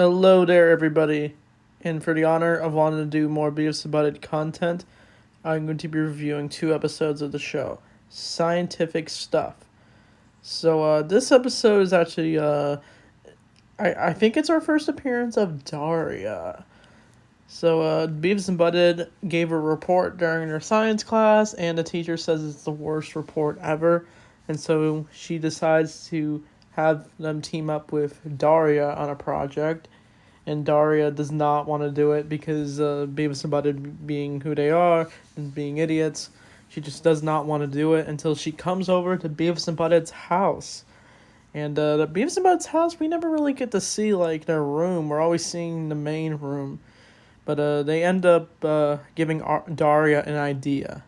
Hello there, everybody. And for the honor of wanting to do more Beavis and Butthead content, I'm going to be reviewing 2 episodes of the show. Scientific stuff. So, this episode is actually, I think it's our first appearance of Daria. So, Beavis and Butthead gave a report during their science class, and the teacher says it's the worst report ever. And so she decides to have them team up with Daria on a project. And Daria does not want to do it because Beavis and Butthead being who they are and being idiots, she just does not want to do it until she comes over to Beavis and Butthead's house. And the Beavis and Butthead's house, we never really get to see like their room. We're always seeing the main room, but they end up giving Daria an idea.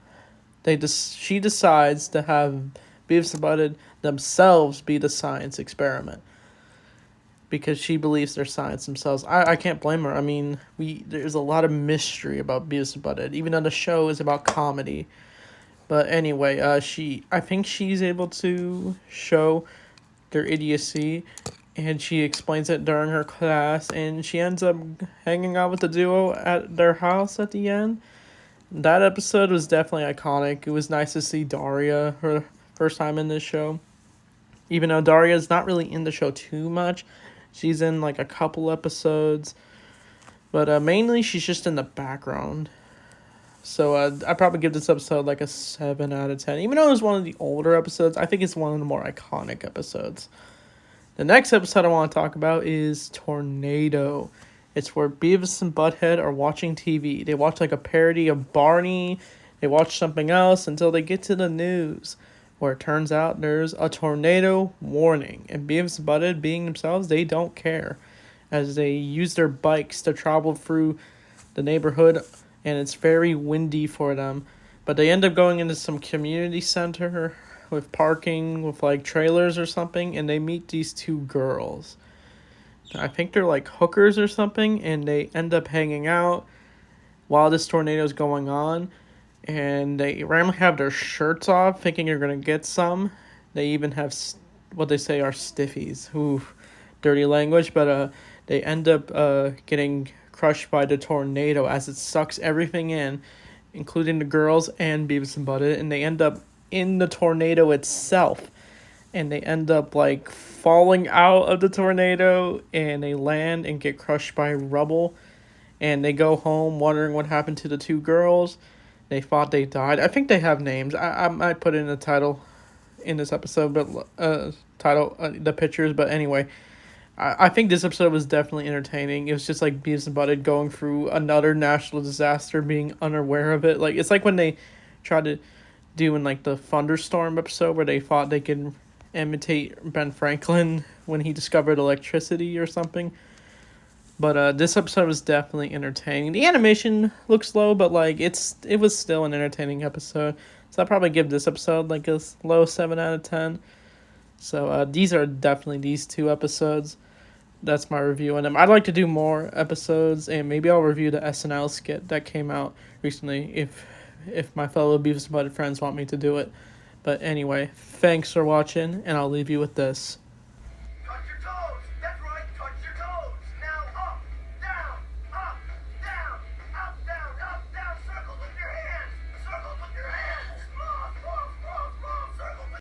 She decides to have Beavis and Butthead themselves be the science experiment because she believes they're science themselves. I can't blame her. I mean, there's a lot of mystery about Beavis and Butthead, even though the show is about comedy. But anyway, I think she's able to show their idiocy, and she explains it during her class, and she ends up hanging out with the duo at their house at the end. That episode was definitely iconic. It was nice to see Daria, her first time in this show. Even though Daria's not really in the show too much, she's in like a couple episodes, but mainly she's just in the background. So I'd probably give this episode like a 7 out of 10. Even though it was one of the older episodes, I think it's one of the more iconic episodes. The next episode I want to talk about is Tornado. It's where Beavis and Butthead are watching TV. They watch like a parody of Barney. They watch something else until they get to the news, where it turns out there's a tornado warning. And Beavis and Butthead, being themselves, they don't care, as they use their bikes to travel through the neighborhood, and it's very windy for them. But they end up going into some community center with parking with like trailers or something, and they meet these 2 girls. I think they're like hookers or something, and they end up hanging out while this tornado is going on. And they randomly have their shirts off, thinking you're going to get some. They even have what they say are stiffies. Ooh, dirty language. But they end up getting crushed by the tornado as it sucks everything in, including the girls and Beavis and Butthead. And they end up in the tornado itself. And they end up like falling out of the tornado, and they land and get crushed by rubble. And they go home wondering what happened to the 2 girls. They thought they died. I think they have names. I might put in the title in this episode, but the pictures. But anyway, I think this episode was definitely entertaining. It was just like Beavis and Butthead going through another natural disaster, being unaware of it. Like, it's like when they tried to do in like the thunderstorm episode where they thought they could imitate Ben Franklin when he discovered electricity or something. But this episode was definitely entertaining. The animation looks low, but like it was still an entertaining episode. So I'll probably give this episode like a low 7 out of 10. So these are definitely these 2 episodes. That's my review on them. I'd like to do more episodes, and maybe I'll review the SNL skit that came out recently if my fellow Beavis and Butthead friends want me to do it. But anyway, thanks for watching, and I'll leave you with this.